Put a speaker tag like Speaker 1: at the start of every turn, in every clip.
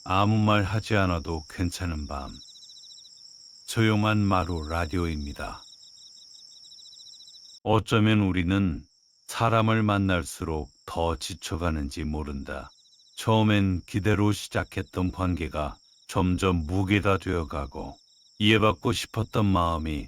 Speaker 1: 아무 말 하지 않아도 괜찮은 밤. 조용한 마루 라디오입니다. 어쩌면 우리는 사람을 만날수록 더 지쳐가는지 모른다. 처음엔 기대로 시작했던 관계가 점점 무게가 되어가고 이해받고 싶었던 마음이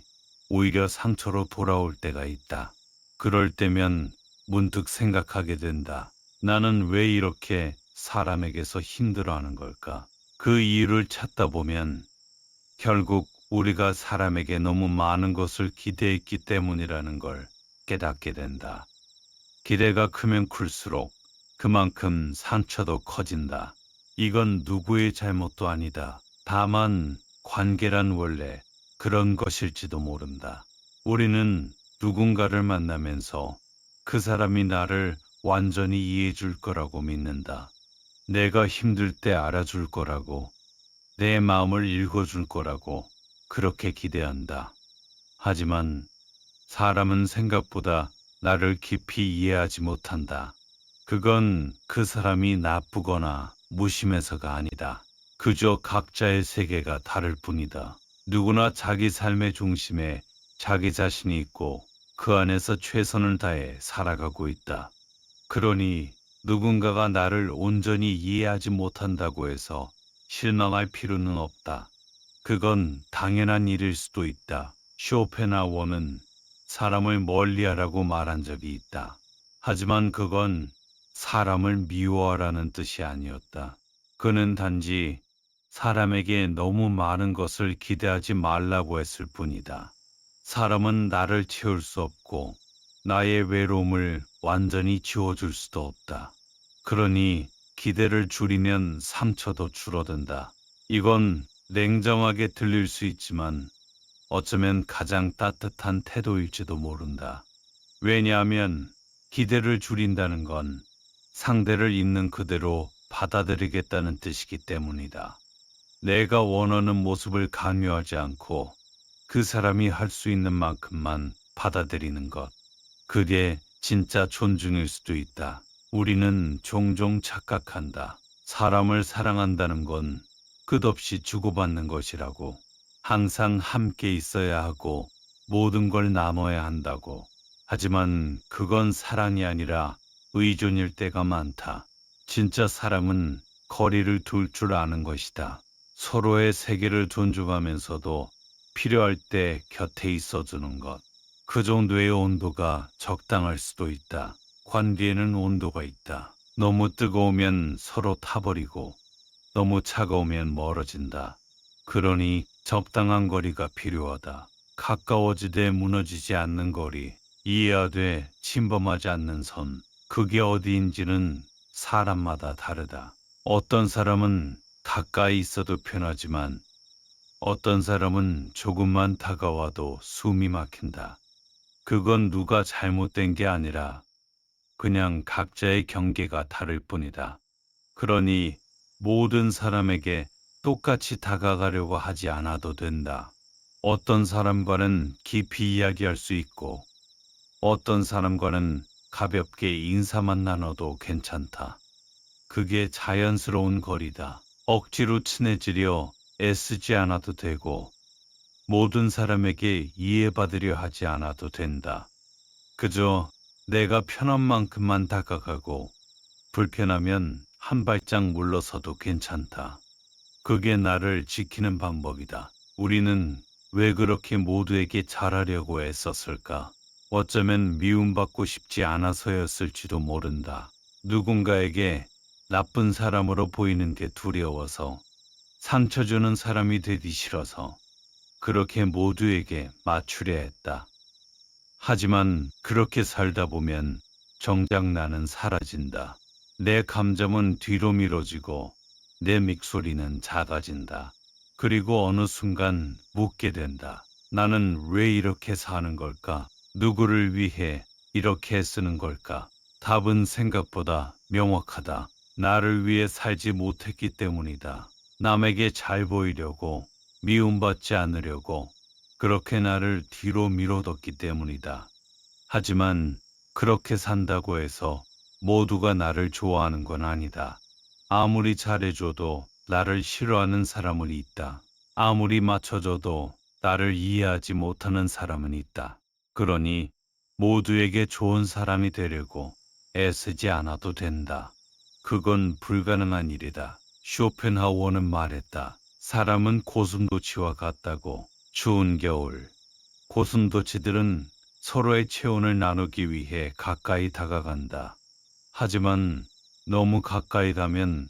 Speaker 1: 오히려 상처로 돌아올 때가 있다. 그럴 때면 문득 생각하게 된다. 나는 왜 이렇게 사람에게서 힘들어하는 걸까? 그 이유를 찾다 보면 결국 우리가 사람에게 너무 많은 것을 기대했기 때문이라는 걸 깨닫게 된다. 기대가 크면 클수록 그만큼 상처도 커진다. 이건 누구의 잘못도 아니다. 다만 관계란 원래 그런 것일지도 모른다. 우리는 누군가를 만나면서 그 사람이 나를 완전히 이해해 줄 거라고 믿는다. 내가 힘들 때 알아줄 거라고, 내 마음을 읽어줄 거라고 그렇게 기대한다. 하지만 사람은 생각보다 나를 깊이 이해하지 못한다. 그건 그 사람이 나쁘거나 무심해서가 아니다. 그저 각자의 세계가 다를 뿐이다. 누구나 자기 삶의 중심에 자기 자신이 있고 그 안에서 최선을 다해 살아가고 있다. 그러니 누군가가 나를 온전히 이해하지 못한다고 해서 실망할 필요는 없다. 그건 당연한 일일 수도 있다. 쇼펜하워는 사람을 멀리하라고 말한 적이 있다. 하지만 그건 사람을 미워하라는 뜻이 아니었다. 그는 단지 사람에게 너무 많은 것을 기대하지 말라고 했을 뿐이다. 사람은 나를 채울 수 없고 나의 외로움을 완전히 지워줄 수도 없다. 그러니 기대를 줄이면 상처도 줄어든다. 이건 냉정하게 들릴 수 있지만 어쩌면 가장 따뜻한 태도일지도 모른다. 왜냐하면 기대를 줄인다는 건 상대를 있는 그대로 받아들이겠다는 뜻이기 때문이다. 내가 원하는 모습을 강요하지 않고 그 사람이 할 수 있는 만큼만 받아들이는 것. 그게 진짜 존중일 수도 있다. 우리는 종종 착각한다. 사람을 사랑한다는 건 끝없이 주고받는 것이라고. 항상 함께 있어야 하고 모든 걸 나눠야 한다고. 하지만 그건 사랑이 아니라 의존일 때가 많다. 진짜 사랑은 거리를 둘 줄 아는 것이다. 서로의 세계를 존중하면서도 필요할 때 곁에 있어주는 것. 그 정도의 온도가 적당할 수도 있다. 관계에는 온도가 있다. 너무 뜨거우면 서로 타버리고 너무 차가우면 멀어진다. 그러니 적당한 거리가 필요하다. 가까워지되 무너지지 않는 거리, 이해하되 침범하지 않는 선. 그게 어디인지는 사람마다 다르다. 어떤 사람은 가까이 있어도 편하지만 어떤 사람은 조금만 다가와도 숨이 막힌다. 그건 누가 잘못된 게 아니라 그냥 각자의 경계가 다를 뿐이다. 그러니 모든 사람에게 똑같이 다가가려고 하지 않아도 된다. 어떤 사람과는 깊이 이야기할 수 있고 어떤 사람과는 가볍게 인사만 나눠도 괜찮다. 그게 자연스러운 거리다. 억지로 친해지려 애쓰지 않아도 되고 모든 사람에게 이해받으려 하지 않아도 된다. 그저 내가 편한 만큼만 다가가고 불편하면 한 발짝 물러서도 괜찮다. 그게 나를 지키는 방법이다. 우리는 왜 그렇게 모두에게 잘하려고 애썼을까? 어쩌면 미움받고 싶지 않아서였을지도 모른다. 누군가에게 나쁜 사람으로 보이는 게 두려워서, 상처 주는 사람이 되기 싫어서 그렇게 모두에게 맞추려 했다. 하지만 그렇게 살다 보면 정작 나는 사라진다. 내 감정은 뒤로 미뤄지고 내 목소리는 작아진다. 그리고 어느 순간 묻게 된다. 나는 왜 이렇게 사는 걸까? 누구를 위해 이렇게 쓰는 걸까? 답은 생각보다 명확하다. 나를 위해 살지 못했기 때문이다. 남에게 잘 보이려고, 미움받지 않으려고, 그렇게 나를 뒤로 밀어뒀기 때문이다. 하지만 그렇게 산다고 해서 모두가 나를 좋아하는 건 아니다. 아무리 잘해줘도 나를 싫어하는 사람은 있다. 아무리 맞춰줘도 나를 이해하지 못하는 사람은 있다. 그러니 모두에게 좋은 사람이 되려고 애쓰지 않아도 된다. 그건 불가능한 일이다. 쇼펜하우어는 말했다. 사람은 고슴도치와 같다고. 추운 겨울, 고슴도치들은 서로의 체온을 나누기 위해 가까이 다가간다. 하지만 너무 가까이 가면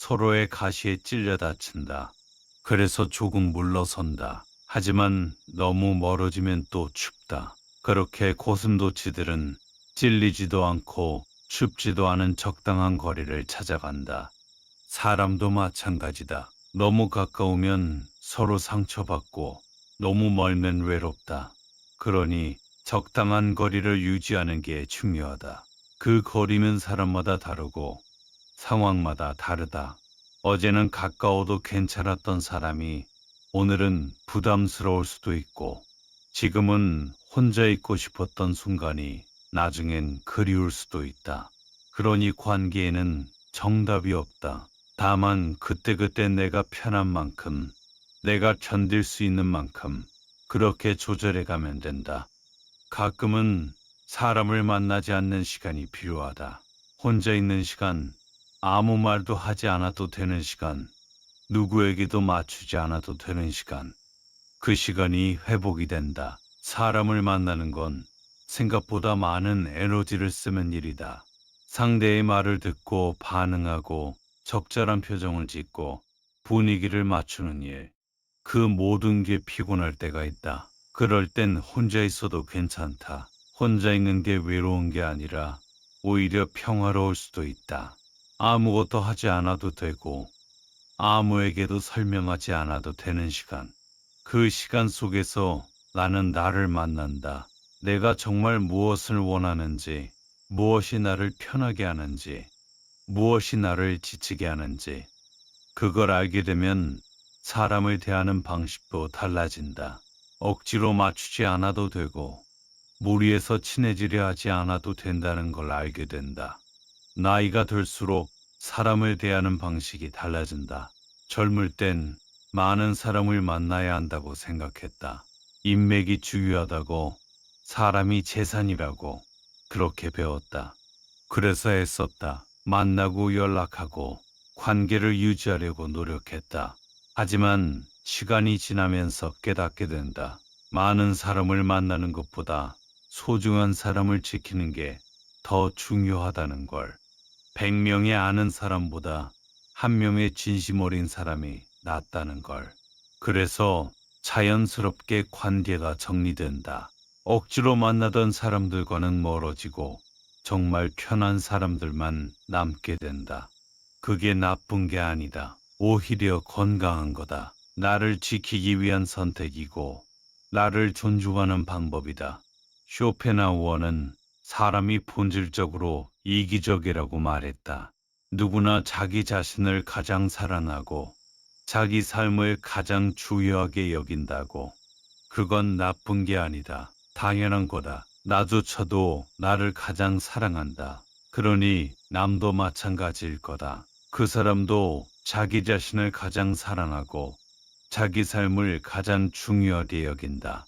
Speaker 1: 서로의 가시에 찔려 다친다. 그래서 조금 물러선다. 하지만 너무 멀어지면 또 춥다. 그렇게 고슴도치들은 찔리지도 않고 춥지도 않은 적당한 거리를 찾아간다. 사람도 마찬가지다. 너무 가까우면 서로 상처받고 너무 멀면 외롭다. 그러니 적당한 거리를 유지하는 게 중요하다. 그 거리는 사람마다 다르고 상황마다 다르다. 어제는 가까워도 괜찮았던 사람이 오늘은 부담스러울 수도 있고, 지금은 혼자 있고 싶었던 순간이 나중엔 그리울 수도 있다. 그러니 관계에는 정답이 없다. 다만 그때그때 내가 편한 만큼, 내가 견딜 수 있는 만큼 그렇게 조절해 가면 된다. 가끔은 사람을 만나지 않는 시간이 필요하다. 혼자 있는 시간, 아무 말도 하지 않아도 되는 시간, 누구에게도 맞추지 않아도 되는 시간. 그 시간이 회복이 된다. 사람을 만나는 건 생각보다 많은 에너지를 쓰는 일이다. 상대의 말을 듣고 반응하고 적절한 표정을 짓고 분위기를 맞추는 일. 그 모든 게 피곤할 때가 있다. 그럴 땐 혼자 있어도 괜찮다. 혼자 있는 게 외로운 게 아니라 오히려 평화로울 수도 있다. 아무것도 하지 않아도 되고 아무에게도 설명하지 않아도 되는 시간. 그 시간 속에서 나는 나를 만난다. 내가 정말 무엇을 원하는지, 무엇이 나를 편하게 하는지, 무엇이 나를 지치게 하는지, 그걸 알게 되면 사람을 대하는 방식도 달라진다. 억지로 맞추지 않아도 되고, 무리해서 친해지려 하지 않아도 된다는 걸 알게 된다. 나이가 들수록 사람을 대하는 방식이 달라진다. 젊을 땐 많은 사람을 만나야 한다고 생각했다. 인맥이 중요하다고, 사람이 재산이라고 그렇게 배웠다. 그래서 애썼다. 만나고 연락하고 관계를 유지하려고 노력했다. 하지만 시간이 지나면서 깨닫게 된다. 많은 사람을 만나는 것보다 소중한 사람을 지키는 게 더 중요하다는 걸. 100명의 아는 사람보다 한 명의 진심 어린 사람이 낫다는 걸. 그래서 자연스럽게 관계가 정리된다. 억지로 만나던 사람들과는 멀어지고 정말 편한 사람들만 남게 된다. 그게 나쁜 게 아니다. 오히려 건강한 거다. 나를 지키기 위한 선택이고 나를 존중하는 방법이다. 쇼펜하우어는 사람이 본질적으로 이기적이라고 말했다. 누구나 자기 자신을 가장 사랑하고 자기 삶을 가장 중요하게 여긴다고. 그건 나쁜 게 아니다. 당연한 거다. 나조차도 나를 가장 사랑한다. 그러니 남도 마찬가지일 거다. 그 사람도 자기 자신을 가장 사랑하고 자기 삶을 가장 중요하게 여긴다.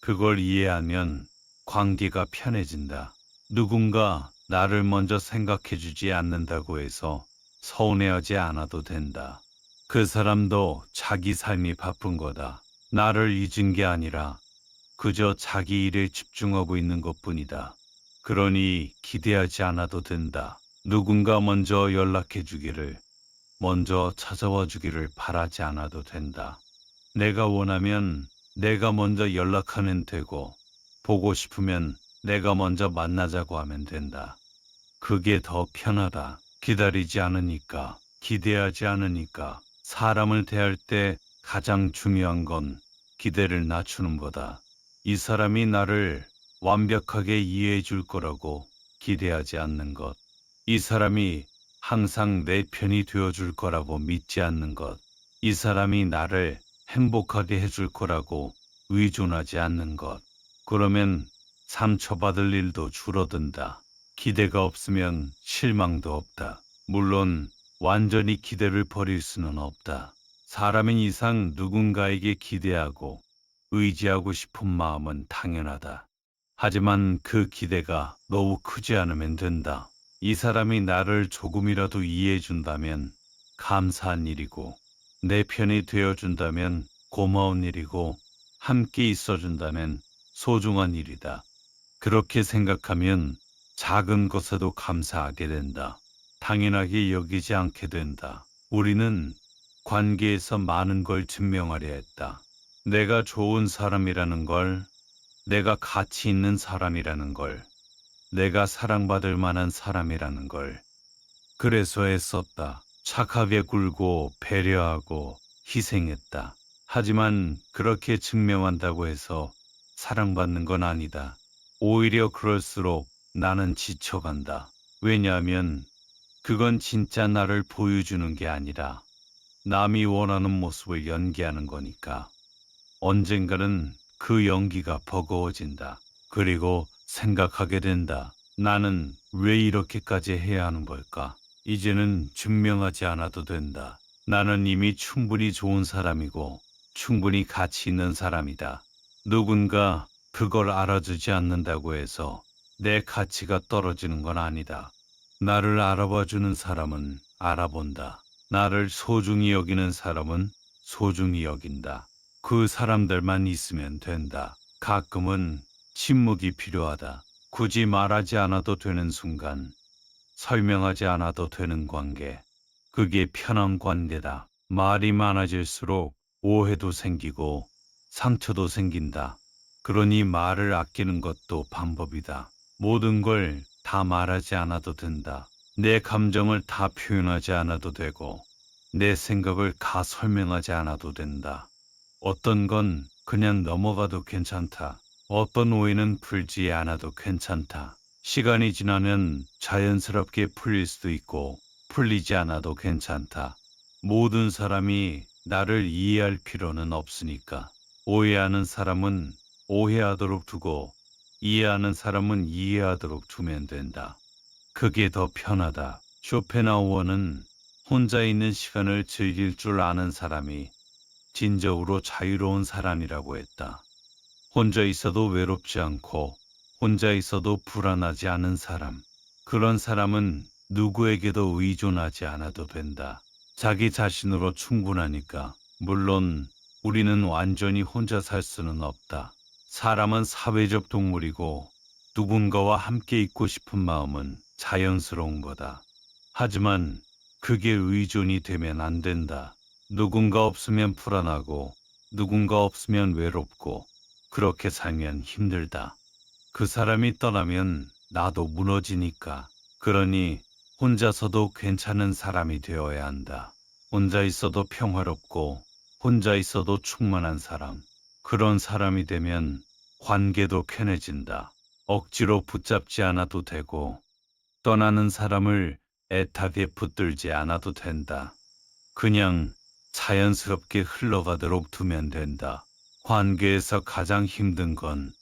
Speaker 1: 그걸 이해하면 관계가 편해진다. 누군가 나를 먼저 생각해주지 않는다고 해서 서운해하지 않아도 된다. 그 사람도 자기 삶이 바쁜 거다. 나를 잊은 게 아니라 그저 자기 일에 집중하고 있는 것뿐이다. 그러니 기대하지 않아도 된다. 누군가 먼저 연락해 주기를, 먼저 찾아와 주기를 바라지 않아도 된다. 내가 원하면 내가 먼저 연락하면 되고, 보고 싶으면 내가 먼저 만나자고 하면 된다. 그게 더 편하다. 기다리지 않으니까, 기대하지 않으니까. 사람을 대할 때 가장 중요한 건 기대를 낮추는 거다. 이 사람이 나를 완벽하게 이해해 줄 거라고 기대하지 않는 것. 이 사람이 항상 내 편이 되어 줄 거라고 믿지 않는 것. 이 사람이 나를 행복하게 해줄 거라고 의존하지 않는 것. 그러면 상처받을 일도 줄어든다. 기대가 없으면 실망도 없다. 물론 완전히 기대를 버릴 수는 없다. 사람인 이상 누군가에게 기대하고 의지하고 싶은 마음은 당연하다. 하지만 그 기대가 너무 크지 않으면 된다. 이 사람이 나를 조금이라도 이해해 준다면 감사한 일이고, 내 편이 되어 준다면 고마운 일이고, 함께 있어 준다면 소중한 일이다. 그렇게 생각하면 작은 것에도 감사하게 된다. 당연하게 여기지 않게 된다. 우리는 관계에서 많은 걸 증명하려 했다. 내가 좋은 사람이라는 걸, 내가 가치 있는 사람이라는 걸, 내가 사랑받을 만한 사람이라는 걸. 그래서 애썼다. 착하게 굴고 배려하고 희생했다. 하지만 그렇게 증명한다고 해서 사랑받는 건 아니다. 오히려 그럴수록 나는 지쳐간다. 왜냐하면 그건 진짜 나를 보여주는 게 아니라 남이 원하는 모습을 연기하는 거니까. 언젠가는 그 연기가 버거워진다. 그리고 생각하게 된다. 나는 왜 이렇게까지 해야 하는 걸까? 이제는 증명하지 않아도 된다. 나는 이미 충분히 좋은 사람이고 충분히 가치 있는 사람이다. 누군가 그걸 알아주지 않는다고 해서 내 가치가 떨어지는 건 아니다. 나를 알아봐주는 사람은 알아본다. 나를 소중히 여기는 사람은 소중히 여긴다. 그 사람들만 있으면 된다. 가끔은 침묵이 필요하다. 굳이 말하지 않아도 되는 순간, 설명하지 않아도 되는 관계. 그게 편한 관계다. 말이 많아질수록 오해도 생기고 상처도 생긴다. 그러니 말을 아끼는 것도 방법이다. 모든 걸 다 말하지 않아도 된다. 내 감정을 다 표현하지 않아도 되고, 내 생각을 다 설명하지 않아도 된다. 어떤 건 그냥 넘어가도 괜찮다. 어떤 오해는 풀지 않아도 괜찮다. 시간이 지나면 자연스럽게 풀릴 수도 있고 풀리지 않아도 괜찮다. 모든 사람이 나를 이해할 필요는 없으니까. 오해하는 사람은 오해하도록 두고 이해하는 사람은 이해하도록 두면 된다. 그게 더 편하다. 쇼펜하우어는 혼자 있는 시간을 즐길 줄 아는 사람이 진정으로 자유로운 사람이라고 했다. 혼자 있어도 외롭지 않고 혼자 있어도 불안하지 않은 사람. 그런 사람은 누구에게도 의존하지 않아도 된다. 자기 자신으로 충분하니까. 물론 우리는 완전히 혼자 살 수는 없다. 사람은 사회적 동물이고 누군가와 함께 있고 싶은 마음은 자연스러운 거다. 하지만 그게 의존이 되면 안 된다. 누군가 없으면 불안하고 누군가 없으면 외롭고 그렇게 살면 힘들다. 그 사람이 떠나면 나도 무너지니까. 그러니 혼자서도 괜찮은 사람이 되어야 한다. 혼자 있어도 평화롭고 혼자 있어도 충만한 사람. 그런 사람이 되면 관계도 편해진다. 억지로 붙잡지 않아도 되고 떠나는 사람을 애타게 붙들지 않아도 된다. 그냥 자연스럽게 흘러가도록 두면 된다. 관계에서 가장 힘든 건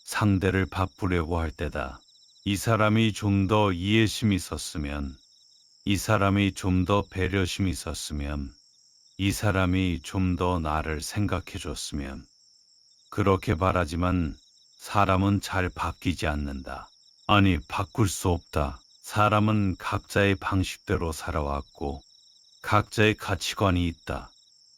Speaker 1: 상대를 바꾸려고 할 때다. 이 사람이 좀 더 이해심이 있었으면, 이 사람이 좀 더 배려심이 있었으면, 이 사람이 좀 더 나를 생각해 줬으면. 그렇게 바라지만 사람은 잘 바뀌지 않는다. 아니, 바꿀 수 없다. 사람은 각자의 방식대로 살아왔고, 각자의 가치관이 있다.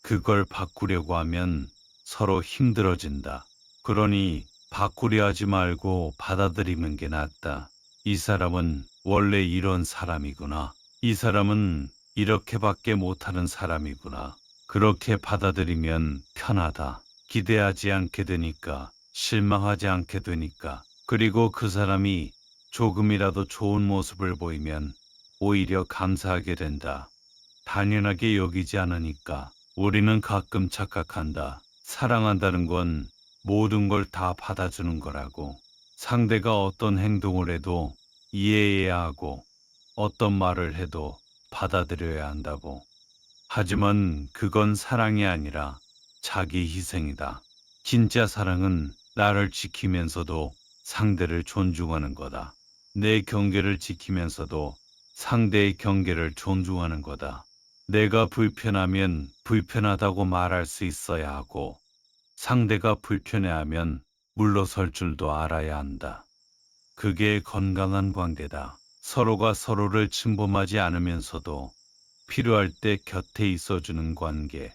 Speaker 1: 그걸 바꾸려고 하면 서로 힘들어진다. 그러니 바꾸려 하지 말고 받아들이는 게 낫다. 이 사람은 원래 이런 사람이구나. 이 사람은 이렇게밖에 못하는 사람이구나. 그렇게 받아들이면 편하다. 기대하지 않게 되니까, 실망하지 않게 되니까. 그리고 그 사람이 조금이라도 좋은 모습을 보이면 오히려 감사하게 된다. 당연하게 여기지 않으니까. 우리는 가끔 착각한다. 사랑한다는 건 모든 걸 다 받아주는 거라고. 상대가 어떤 행동을 해도 이해해야 하고 어떤 말을 해도 받아들여야 한다고. 하지만 그건 사랑이 아니라 자기 희생이다. 진짜 사랑은 나를 지키면서도 상대를 존중하는 거다. 내 경계를 지키면서도 상대의 경계를 존중하는 거다. 내가 불편하면 불편하다고 말할 수 있어야 하고 상대가 불편해하면 물러설 줄도 알아야 한다. 그게 건강한 관계다. 서로가 서로를 침범하지 않으면서도 필요할 때 곁에 있어주는 관계.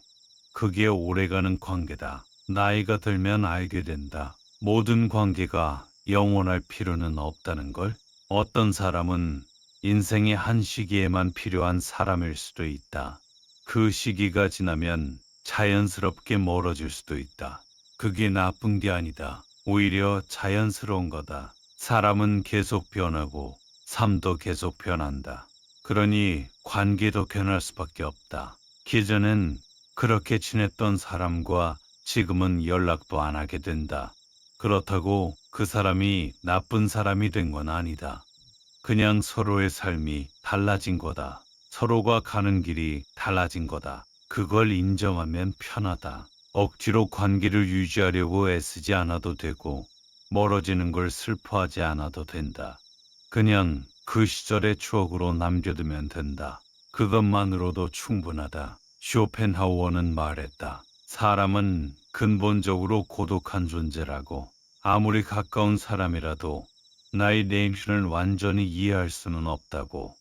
Speaker 1: 그게 오래가는 관계다. 나이가 들면 알게 된다. 모든 관계가 영원할 필요는 없다는 걸. 어떤 사람은 인생의 한 시기에만 필요한 사람일 수도 있다. 그 시기가 지나면 자연스럽게 멀어질 수도 있다. 그게 나쁜 게 아니다. 오히려 자연스러운 거다. 사람은 계속 변하고 삶도 계속 변한다. 그러니 관계도 변할 수밖에 없다. 기존엔 그렇게 지냈던 사람과 지금은 연락도 안 하게 된다. 그렇다고 그 사람이 나쁜 사람이 된 건 아니다. 그냥 서로의 삶이 달라진 거다. 서로가 가는 길이 달라진 거다. 그걸 인정하면 편하다. 억지로 관계를 유지하려고 애쓰지 않아도 되고, 멀어지는 걸 슬퍼하지 않아도 된다. 그냥 그 시절의 추억으로 남겨두면 된다. 그것만으로도 충분하다. 쇼펜하우어는 말했다. 사람은 근본적으로 고독한 존재라고. 아무리 가까운 사람이라도 나의 내면을 완전히 이해할 수는 없다고.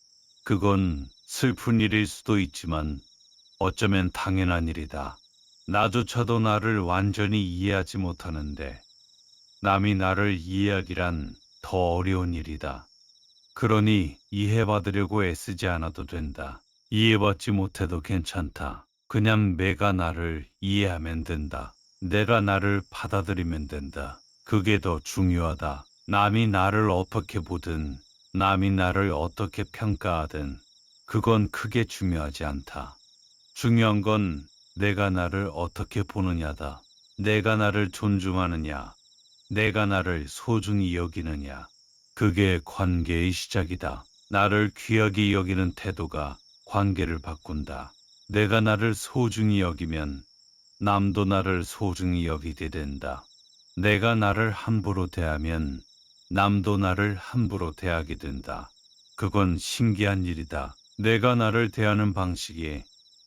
Speaker 1: 그건 슬픈 일일 수도 있지만 어쩌면 당연한 일이다. 나조차도 나를 완전히 이해하지 못하는데 남이 나를 이해하기란 더 어려운 일이다. 그러니 이해받으려고 애쓰지 않아도 된다. 이해받지 못해도 괜찮다. 그냥 내가 나를 이해하면 된다. 내가 나를 받아들이면 된다. 그게 더 중요하다. 남이 나를 어떻게 보든, 남이 나를 어떻게 평가하든, 그건 크게 중요하지 않다. 중요한 건 내가 나를 어떻게 보느냐다. 내가 나를 존중하느냐, 내가 나를 소중히 여기느냐. 그게 관계의 시작이다. 나를 귀하게 여기는 태도가 관계를 바꾼다. 내가 나를 소중히 여기면 남도 나를 소중히 여기게 된다. 내가 나를 함부로 대하면 남도 나를 함부로 대하게 된다. 그건 신기한 일이다. 내가 나를 대하는 방식이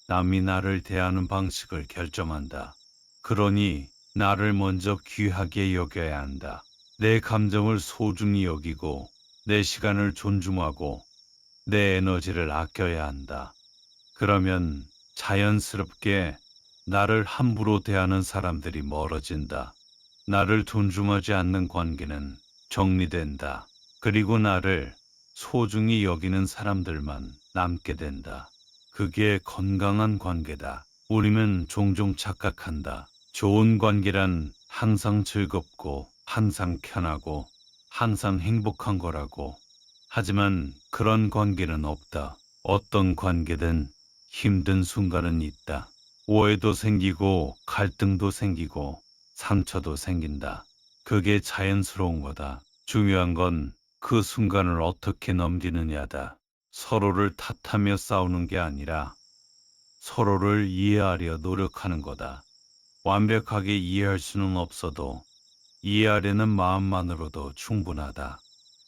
Speaker 1: 남이 나를 대하는 방식을 결정한다. 그러니 나를 먼저 귀하게 여겨야 한다. 내 감정을 소중히 여기고 내 시간을 존중하고 내 에너지를 아껴야 한다. 그러면 자연스럽게 나를 함부로 대하는 사람들이 멀어진다. 나를 존중하지 않는 관계는 정리된다. 그리고 나를 소중히 여기는 사람들만 남게 된다. 그게 건강한 관계다. 우리는 종종 착각한다. 좋은 관계란 항상 즐겁고 항상 편하고 항상 행복한 거라고. 하지만 그런 관계는 없다. 어떤 관계든 힘든 순간은 있다. 오해도 생기고 갈등도 생기고 상처도 생긴다. 그게 자연스러운 거다. 중요한 건 그 순간을 어떻게 넘기느냐다. 서로를 탓하며 싸우는 게 아니라 서로를 이해하려 노력하는 거다. 완벽하게 이해할 수는 없어도 이해하려는 마음만으로도 충분하다.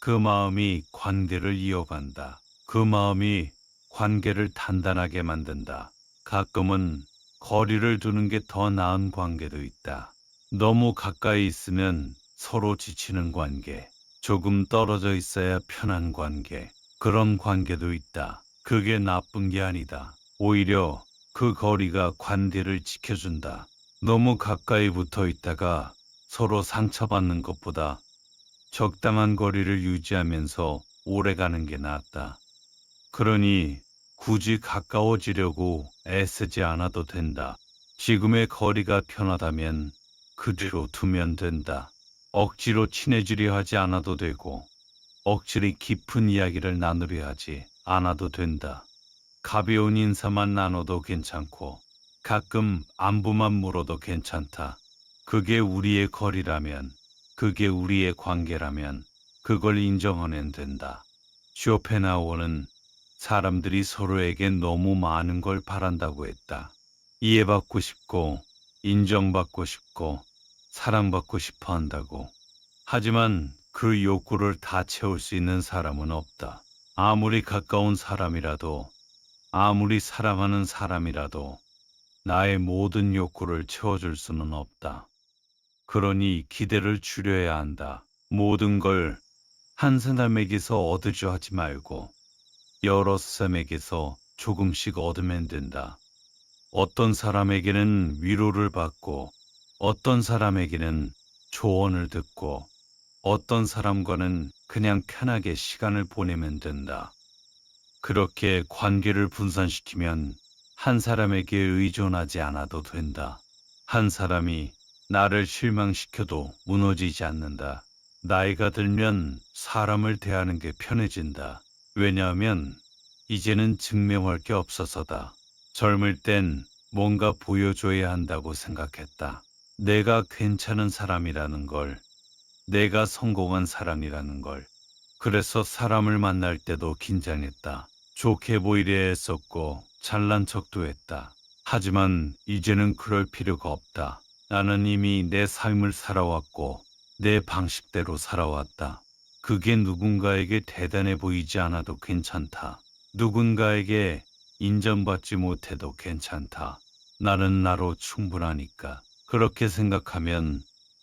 Speaker 1: 그 마음이 관계를 이어간다. 그 마음이 관계를 단단하게 만든다. 가끔은 거리를 두는 게 더 나은 관계도 있다. 너무 가까이 있으면 서로 지치는 관계, 조금 떨어져 있어야 편한 관계, 그런 관계도 있다. 그게 나쁜 게 아니다. 오히려 그 거리가 관계를 지켜준다. 너무 가까이 붙어 있다가 서로 상처받는 것보다 적당한 거리를 유지하면서 오래가는 게 낫다. 그러니 굳이 가까워지려고 애쓰지 않아도 된다. 지금의 거리가 편하다면 그대로 두면 된다. 억지로 친해지려 하지 않아도 되고, 억지로 깊은 이야기를 나누려 하지 않아도 된다. 가벼운 인사만 나눠도 괜찮고, 가끔 안부만 물어도 괜찮다. 그게 우리의 거리라면, 그게 우리의 관계라면, 그걸 인정하면 된다. 쇼펜하우어는 사람들이 서로에게 너무 많은 걸 바란다고 했다. 이해받고 싶고, 인정받고 싶고, 사랑받고 싶어 한다고. 하지만 그 욕구를 다 채울 수 있는 사람은 없다. 아무리 가까운 사람이라도, 아무리 사랑하는 사람이라도 나의 모든 욕구를 채워줄 수는 없다. 그러니 기대를 줄여야 한다. 모든 걸 한 사람에게서 얻으려 하지 말고 여러 사람에게서 조금씩 얻으면 된다. 어떤 사람에게는 위로를 받고, 어떤 사람에게는 조언을 듣고, 어떤 사람과는 그냥 편하게 시간을 보내면 된다. 그렇게 관계를 분산시키면 한 사람에게 의존하지 않아도 된다. 한 사람이 나를 실망시켜도 무너지지 않는다. 나이가 들면 사람을 대하는 게 편해진다. 왜냐하면 이제는 증명할 게 없어서다. 젊을 땐 뭔가 보여줘야 한다고 생각했다. 내가 괜찮은 사람이라는 걸, 내가 성공한 사람이라는 걸. 그래서 사람을 만날 때도 긴장했다. 좋게 보이려 했었고 잘난 척도 했다. 하지만 이제는 그럴 필요가 없다. 나는 이미 내 삶을 살아왔고 내 방식대로 살아왔다. 그게 누군가에게 대단해 보이지 않아도 괜찮다. 누군가에게 인정받지 못해도 괜찮다. 나는 나로 충분하니까. 그렇게 생각하면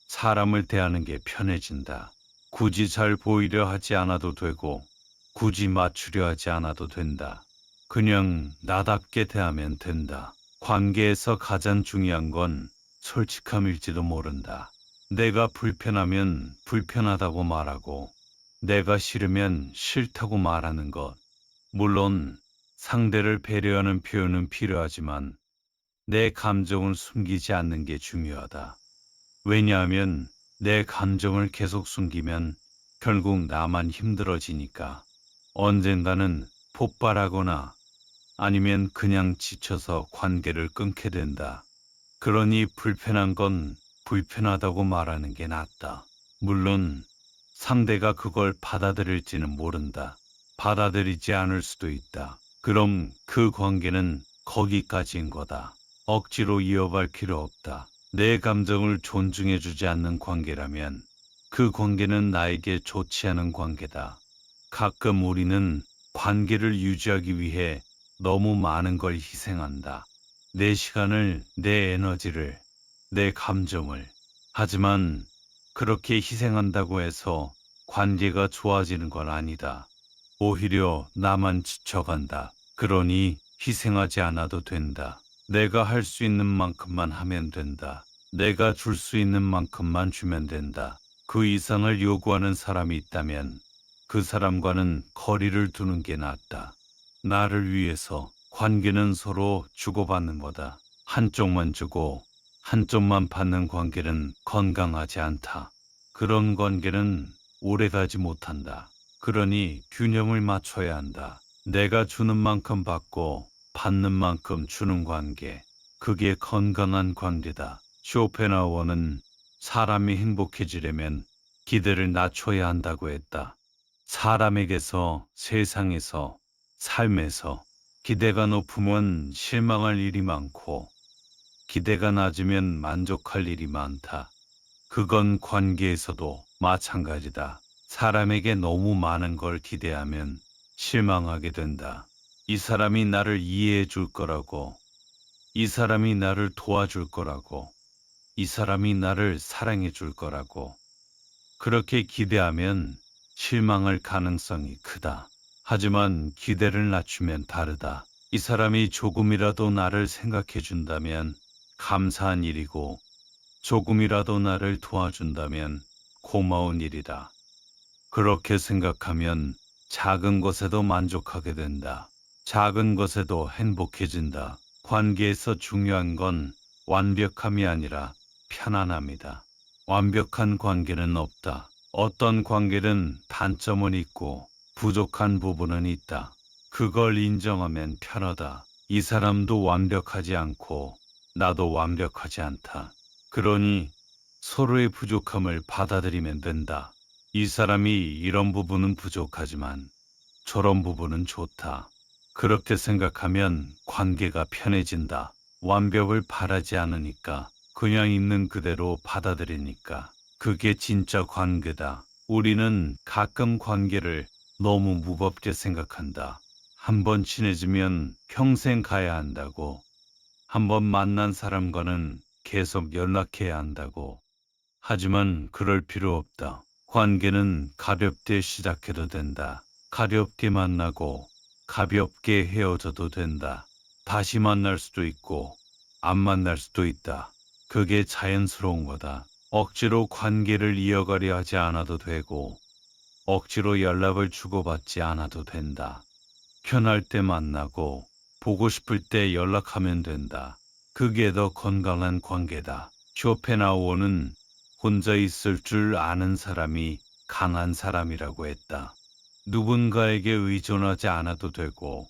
Speaker 1: 사람을 대하는 게 편해진다. 굳이 잘 보이려 하지 않아도 되고, 굳이 맞추려 하지 않아도 된다. 그냥 나답게 대하면 된다. 관계에서 가장 중요한 건 솔직함일지도 모른다. 내가 불편하면 불편하다고 말하고, 내가 싫으면 싫다고 말하는 것. 물론 상대를 배려하는 표현은 필요하지만 내 감정을 숨기지 않는 게 중요하다. 왜냐하면 내 감정을 계속 숨기면 결국 나만 힘들어지니까. 언젠가는 폭발하거나 아니면 그냥 지쳐서 관계를 끊게 된다. 그러니 불편한 건 불편하다고 말하는 게 낫다. 물론 상대가 그걸 받아들일지는 모른다. 받아들이지 않을 수도 있다. 그럼 그 관계는 거기까지인 거다. 억지로 이어갈 필요 없다. 내 감정을 존중해주지 않는 관계라면 그 관계는 나에게 좋지 않은 관계다. 가끔 우리는 관계를 유지하기 위해 너무 많은 걸 희생한다. 내 시간을, 내 에너지를, 내 감정을. 하지만 그렇게 희생한다고 해서 관계가 좋아지는 건 아니다. 오히려 나만 지쳐간다. 그러니 희생하지 않아도 된다. 내가 할 수 있는 만큼만 하면 된다. 내가 줄 수 있는 만큼만 주면 된다. 그 이상을 요구하는 사람이 있다면 그 사람과는 거리를 두는 게 낫다. 나를 위해서 관계는 서로 주고받는 거다. 한쪽만 주고 한쪽만 받는 관계는 건강하지 않다. 그런 관계는 오래가지 못한다. 그러니 균형을 맞춰야 한다. 내가 주는 만큼 받고 받는 만큼 주는 관계. 그게 건강한 관계다. 쇼펜하우어는 사람이 행복해지려면 기대를 낮춰야 한다고 했다. 사람에게서, 세상에서, 삶에서 기대가 높으면 실망할 일이 많고 기대가 낮으면 만족할 일이 많다. 그건 관계에서도 마찬가지다. 사람에게 너무 많은 걸 기대하면 실망하게 된다. 이 사람이 나를 이해해 줄 거라고, 이 사람이 나를 도와줄 거라고, 이 사람이 나를 사랑해 줄 거라고. 그렇게 기대하면 실망할 가능성이 크다. 하지만 기대를 낮추면 다르다. 이 사람이 조금이라도 나를 생각해 준다면 감사한 일이고, 조금이라도 나를 도와준다면 고마운 일이다. 그렇게 생각하면 작은 것에도 만족하게 된다. 작은 것에도 행복해진다. 관계에서 중요한 건 완벽함이 아니라 편안함이다. 완벽한 관계는 없다. 어떤 관계는 단점은 있고 부족한 부분은 있다. 그걸 인정하면 편하다. 이 사람도 완벽하지 않고 나도 완벽하지 않다. 그러니 서로의 부족함을 받아들이면 된다. 이 사람이 이런 부분은 부족하지만 저런 부분은 좋다. 그렇게 생각하면 관계가 편해진다. 완벽을 바라지 않으니까 그냥 있는 그대로 받아들이니까 그게 진짜 관계다. 우리는 가끔 관계를 너무 무겁게 생각한다. 한번 친해지면 평생 가야 한다고. 한번 만난 사람과는 계속 연락해야 한다고. 하지만 그럴 필요 없다. 관계는 가볍게 시작해도 된다. 가볍게 만나고 가볍게 헤어져도 된다. 다시 만날 수도 있고 안 만날 수도 있다. 그게 자연스러운 거다. 억지로 관계를 이어가려 하지 않아도 되고 억지로 연락을 주고받지 않아도 된다. 편할 때 만나고 보고 싶을 때 연락하면 된다. 그게 더 건강한 관계다. 쇼펜하우어는 혼자 있을 줄 아는 사람이 강한 사람이라고 했다. 누군가에게 의존하지 않아도 되고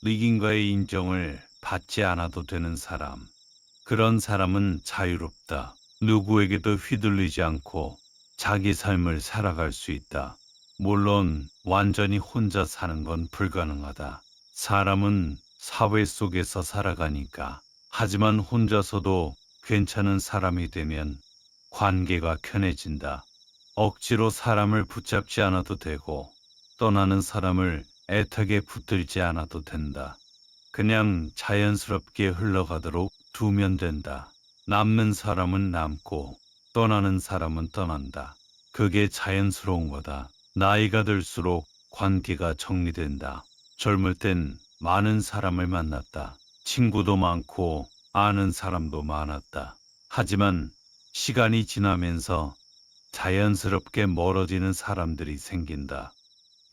Speaker 1: 누군가의 인정을 받지 않아도 되는 사람. 그런 사람은 자유롭다. 누구에게도 휘둘리지 않고 자기 삶을 살아갈 수 있다. 물론 완전히 혼자 사는 건 불가능하다. 사람은 사회 속에서 살아가니까. 하지만 혼자서도 괜찮은 사람이 되면 관계가 편해진다. 억지로 사람을 붙잡지 않아도 되고 떠나는 사람을 애타게 붙들지 않아도 된다. 그냥 자연스럽게 흘러가도록 두면 된다. 남는 사람은 남고 떠나는 사람은 떠난다. 그게 자연스러운 거다. 나이가 들수록 관계가 정리된다. 젊을 땐 많은 사람을 만났다. 친구도 많고 아는 사람도 많았다. 하지만 시간이 지나면서 자연스럽게 멀어지는 사람들이 생긴다.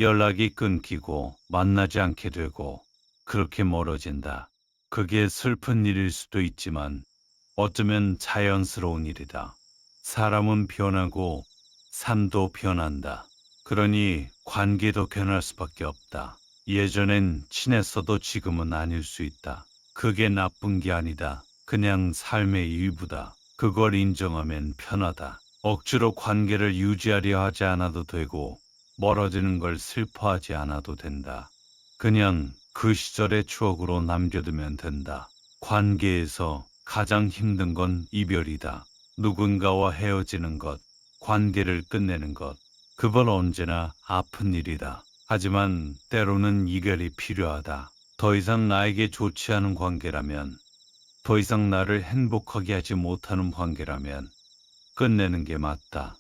Speaker 1: 연락이 끊기고 만나지 않게 되고 그렇게 멀어진다. 그게 슬픈 일일 수도 있지만 어쩌면 자연스러운 일이다. 사람은 변하고 삶도 변한다. 그러니 관계도 변할 수밖에 없다. 예전엔 친했어도 지금은 아닐 수 있다. 그게 나쁜 게 아니다. 그냥 삶의 일부다. 그걸 인정하면 편하다. 억지로 관계를 유지하려 하지 않아도 되고 멀어지는 걸 슬퍼하지 않아도 된다. 그냥 그 시절의 추억으로 남겨두면 된다. 관계에서 가장 힘든 건 이별이다. 누군가와 헤어지는 것, 관계를 끝내는 것, 그건 언제나 아픈 일이다. 하지만 때로는 이별이 필요하다. 더 이상 나에게 좋지 않은 관계라면, 더 이상 나를 행복하게 하지 못하는 관계라면 끝내는 게 맞다.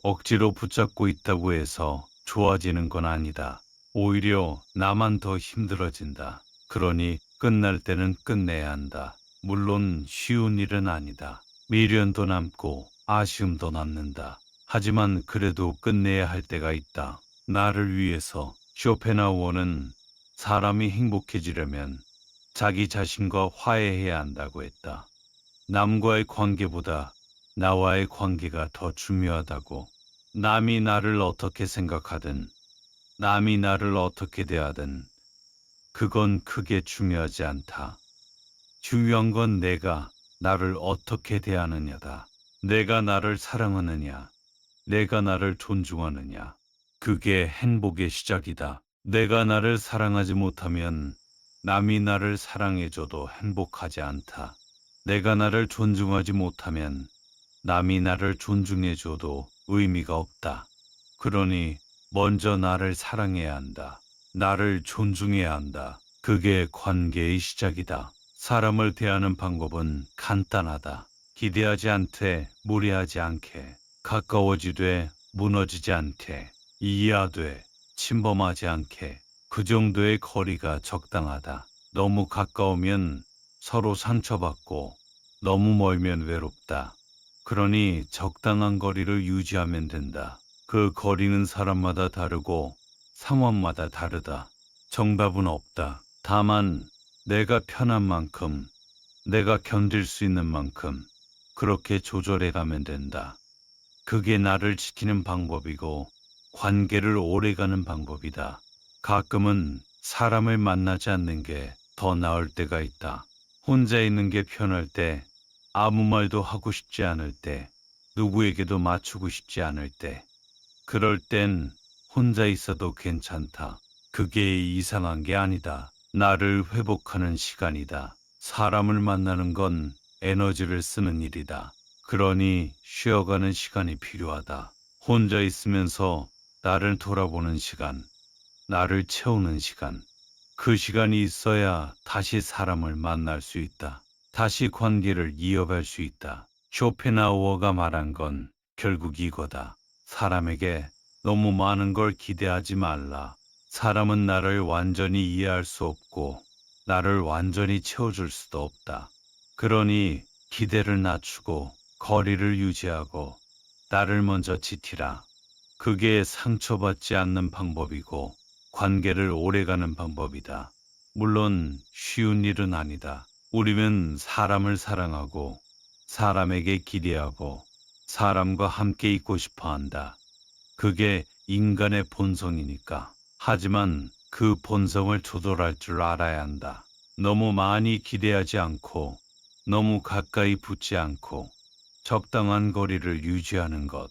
Speaker 1: 억지로 붙잡고 있다고 해서 좋아지는 건 아니다. 오히려 나만 더 힘들어진다. 그러니 끝날 때는 끝내야 한다. 물론 쉬운 일은 아니다. 미련도 남고 아쉬움도 남는다. 하지만 그래도 끝내야 할 때가 있다. 나를 위해서 쇼펜하우어는 사람이 행복해지려면 자기 자신과 화해해야 한다고 했다. 남과의 관계보다 나와의 관계가 더 중요하다고. 남이 나를 어떻게 생각하든, 남이 나를 어떻게 대하든, 그건 크게 중요하지 않다. 중요한 건 내가 나를 어떻게 대하느냐다. 내가 나를 사랑하느냐, 내가 나를 존중하느냐. 그게 행복의 시작이다. 내가 나를 사랑하지 못하면 남이 나를 사랑해줘도 행복하지 않다. 내가 나를 존중하지 못하면 남이 나를 존중해줘도 의미가 없다. 그러니 먼저 나를 사랑해야 한다. 나를 존중해야 한다. 그게 관계의 시작이다. 사람을 대하는 방법은 간단하다. 기대하지 않되 무리하지 않게, 가까워지되 무너지지 않게, 이해하되 침범하지 않게, 그 정도의 거리가 적당하다. 너무 가까우면 서로 상처받고 너무 멀면 외롭다. 그러니 적당한 거리를 유지하면 된다. 그 거리는 사람마다 다르고 상황마다 다르다. 정답은 없다. 다만 내가 편한 만큼, 내가 견딜 수 있는 만큼 그렇게 조절해 가면 된다. 그게 나를 지키는 방법이고 관계를 오래가는 방법이다. 가끔은 사람을 만나지 않는 게 더 나을 때가 있다. 혼자 있는 게 편할 때, 아무 말도 하고 싶지 않을 때, 누구에게도 맞추고 싶지 않을 때, 그럴 땐 혼자 있어도 괜찮다. 그게 이상한 게 아니다. 나를 회복하는 시간이다. 사람을 만나는 건 에너지를 쓰는 일이다. 그러니 쉬어가는 시간이 필요하다. 혼자 있으면서 나를 돌아보는 시간, 나를 채우는 시간. 그 시간이 있어야 다시 사람을 만날 수 있다. 다시 관계를 이어갈 수 있다. 쇼펜하우어가 말한 건 결국 이거다. 사람에게 너무 많은 걸 기대하지 말라. 사람은 나를 완전히 이해할 수 없고 나를 완전히 채워줄 수도 없다. 그러니 기대를 낮추고 거리를 유지하고 나를 먼저 지키라. 그게 상처받지 않는 방법이고 관계를 오래가는 방법이다. 물론 쉬운 일은 아니다. 우리는 사람을 사랑하고 사람에게 기대하고 사람과 함께 있고 싶어 한다. 그게 인간의 본성이니까. 하지만 그 본성을 조절할 줄 알아야 한다. 너무 많이 기대하지 않고 너무 가까이 붙지 않고 적당한 거리를 유지하는 것.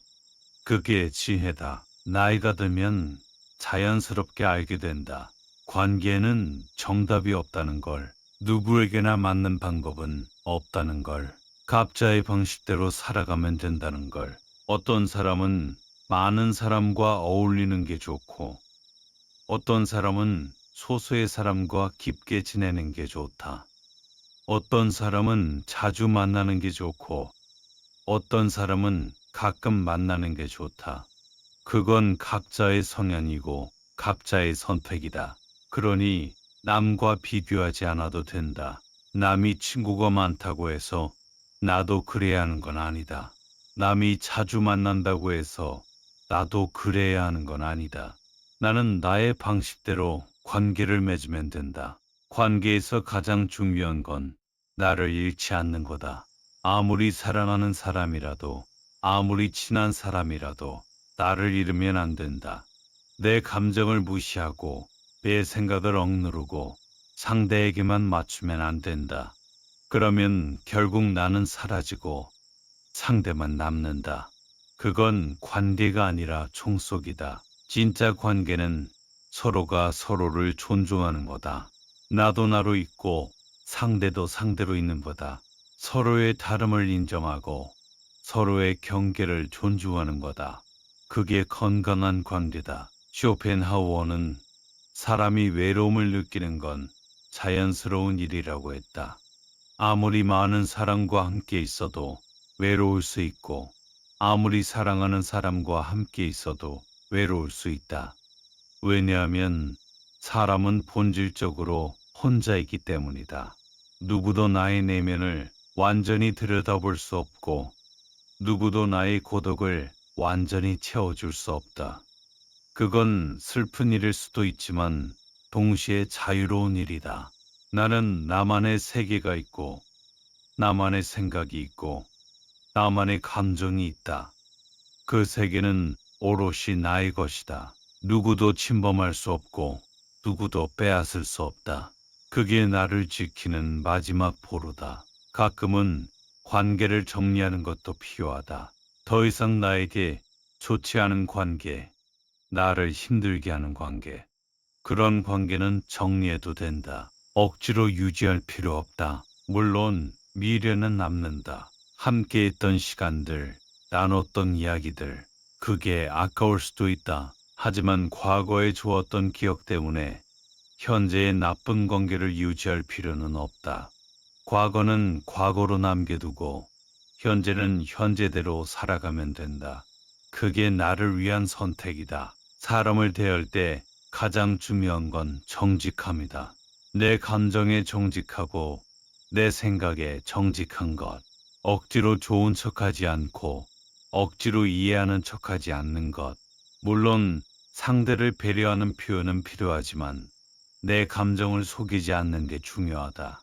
Speaker 1: 그게 지혜다. 나이가 들면 자연스럽게 알게 된다. 관계에는 정답이 없다는 걸, 누구에게나 맞는 방법은 없다는 걸, 각자의 방식대로 살아가면 된다는 걸. 어떤 사람은 많은 사람과 어울리는 게 좋고, 어떤 사람은 소수의 사람과 깊게 지내는 게 좋다. 어떤 사람은 자주 만나는 게 좋고, 어떤 사람은 가끔 만나는 게 좋다. 그건 각자의 성향이고 각자의 선택이다. 그러니 남과 비교하지 않아도 된다. 남이 친구가 많다고 해서 나도 그래야 하는 건 아니다. 남이 자주 만난다고 해서 나도 그래야 하는 건 아니다. 나는 나의 방식대로 관계를 맺으면 된다. 관계에서 가장 중요한 건 나를 잃지 않는 거다. 아무리 사랑하는 사람이라도, 아무리 친한 사람이라도 나를 잃으면 안 된다. 내 감정을 무시하고 내 생각을 억누르고 상대에게만 맞추면 안 된다. 그러면 결국 나는 사라지고 상대만 남는다. 그건 관계가 아니라 종속이다. 진짜 관계는 서로가 서로를 존중하는 거다. 나도 나로 있고 상대도 상대로 있는 거다. 서로의 다름을 인정하고 서로의 경계를 존중하는 거다. 그게 건강한 관계다. 쇼펜하우어는 사람이 외로움을 느끼는 건 자연스러운 일이라고 했다. 아무리 많은 사람과 함께 있어도 외로울 수 있고, 아무리 사랑하는 사람과 함께 있어도 외로울 수 있다. 왜냐하면 사람은 본질적으로 혼자이기 때문이다. 누구도 나의 내면을 완전히 들여다볼 수 없고, 누구도 나의 고독을 완전히 채워줄 수 없다. 그건 슬픈 일일 수도 있지만 동시에 자유로운 일이다. 나는 나만의 세계가 있고, 나만의 생각이 있고, 나만의 감정이 있다. 그 세계는 오롯이 나의 것이다. 누구도 침범할 수 없고, 누구도 빼앗을 수 없다. 그게 나를 지키는 마지막 보루다. 가끔은 관계를 정리하는 것도 필요하다. 더 이상 나에게 좋지 않은 관계, 나를 힘들게 하는 관계, 그런 관계는 정리해도 된다. 억지로 유지할 필요 없다. 물론 미래는 남는다. 함께 했던 시간들, 나눴던 이야기들, 그게 아까울 수도 있다. 하지만 과거에 좋았던 기억 때문에 현재의 나쁜 관계를 유지할 필요는 없다. 과거는 과거로 남겨두고 현재는 현재대로 살아가면 된다. 그게 나를 위한 선택이다. 사람을 대할 때 가장 중요한 건 정직함이다. 내 감정에 정직하고 내 생각에 정직한 것. 억지로 좋은 척하지 않고 억지로 이해하는 척하지 않는 것. 물론 상대를 배려하는 표현은 필요하지만 내 감정을 속이지 않는 게 중요하다.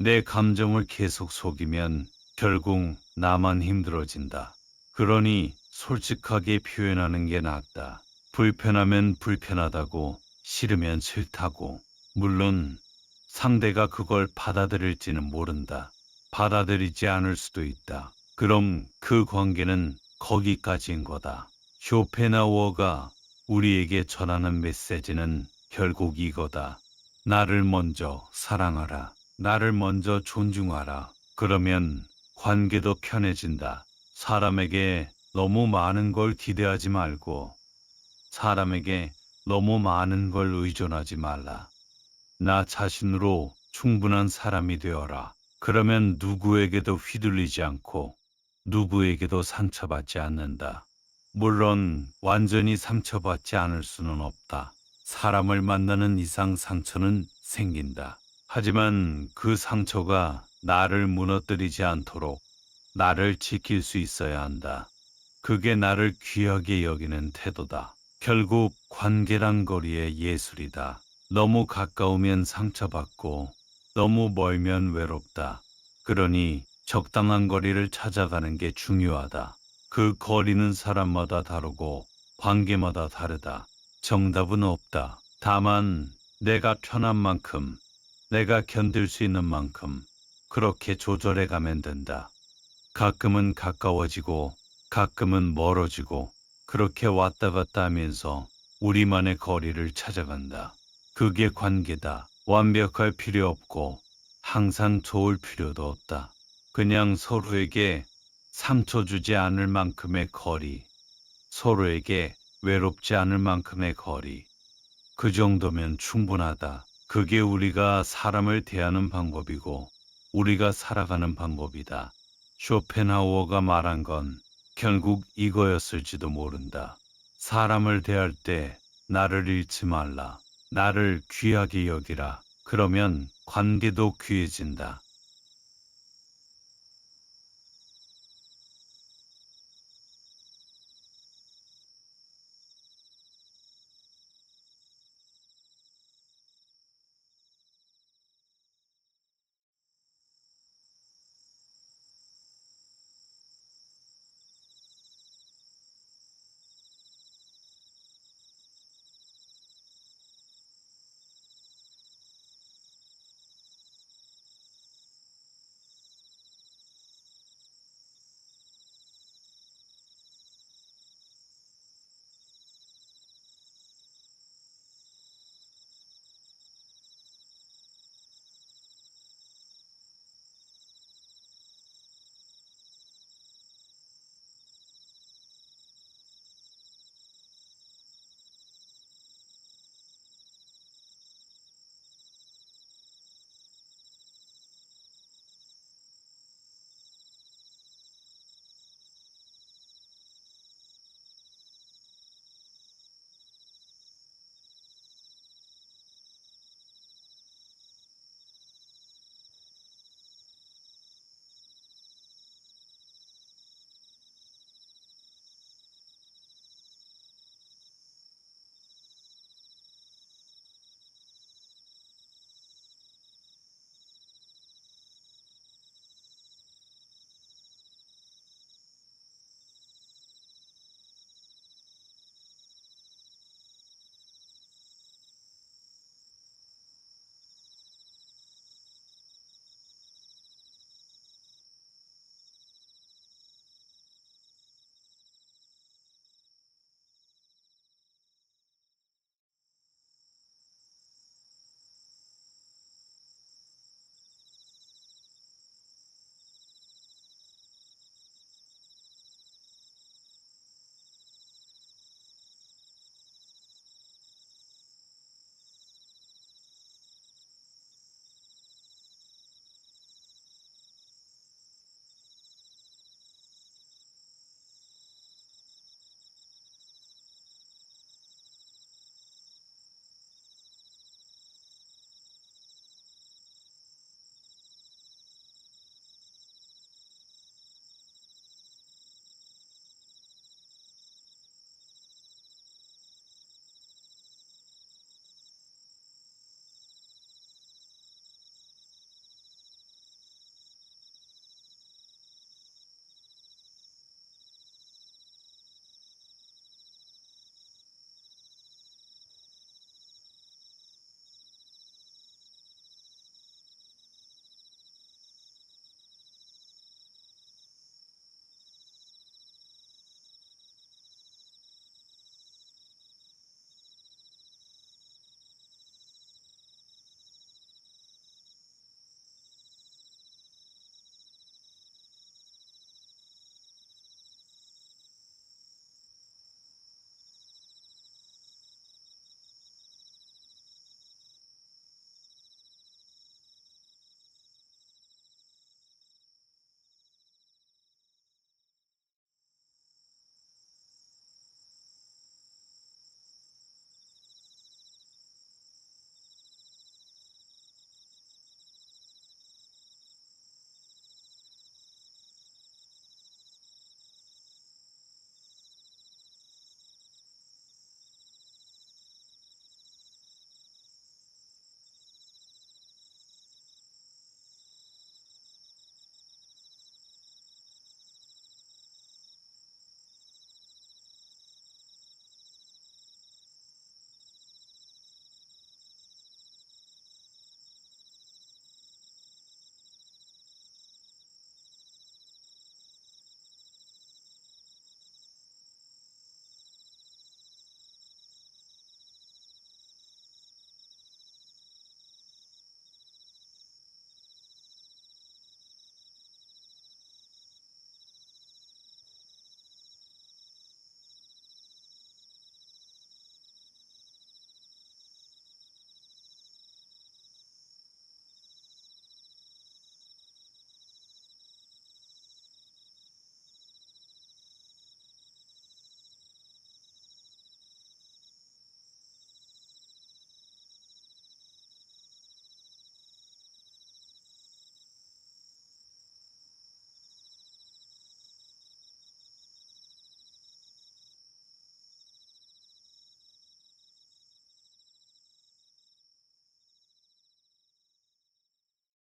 Speaker 1: 내 감정을 계속 속이면 결국 나만 힘들어진다. 그러니 솔직하게 표현하는 게 낫다. 불편하면 불편하다고, 싫으면 싫다고. 물론 상대가 그걸 받아들일지는 모른다. 받아들이지 않을 수도 있다. 그럼 그 관계는 거기까지인 거다. 쇼펜하우어가 우리에게 전하는 메시지는 결국 이거다. 나를 먼저 사랑하라. 나를 먼저 존중하라. 그러면 관계도 편해진다. 사람에게 너무 많은 걸 기대하지 말고 사람에게 너무 많은 걸 의존하지 말라. 나 자신으로 충분한 사람이 되어라. 그러면 누구에게도 휘둘리지 않고 누구에게도 상처받지 않는다. 물론 완전히 상처받지 않을 수는 없다. 사람을 만나는 이상 상처는 생긴다. 하지만 그 상처가 나를 무너뜨리지 않도록 나를 지킬 수 있어야 한다. 그게 나를 귀하게 여기는 태도다. 결국 관계란 거리의 예술이다. 너무 가까우면 상처받고 너무 멀면 외롭다. 그러니 적당한 거리를 찾아가는 게 중요하다. 그 거리는 사람마다 다르고 관계마다 다르다. 정답은 없다. 다만 내가 편한 만큼, 내가 견딜 수 있는 만큼 그렇게 조절해 가면 된다. 가끔은 가까워지고 가끔은 멀어지고 그렇게 왔다 갔다 하면서 우리만의 거리를 찾아간다. 그게 관계다. 완벽할 필요 없고 항상 좋을 필요도 없다. 그냥 서로에게 상처 주지 않을 만큼의 거리, 서로에게 외롭지 않을 만큼의 거리. 그 정도면 충분하다. 그게 우리가 사람을 대하는 방법이고 우리가 살아가는 방법이다. 쇼펜하우어가 말한 건 결국 이거였을지도 모른다. 사람을 대할 때 나를 잃지 말라. 나를 귀하게 여기라. 그러면 관계도 귀해진다.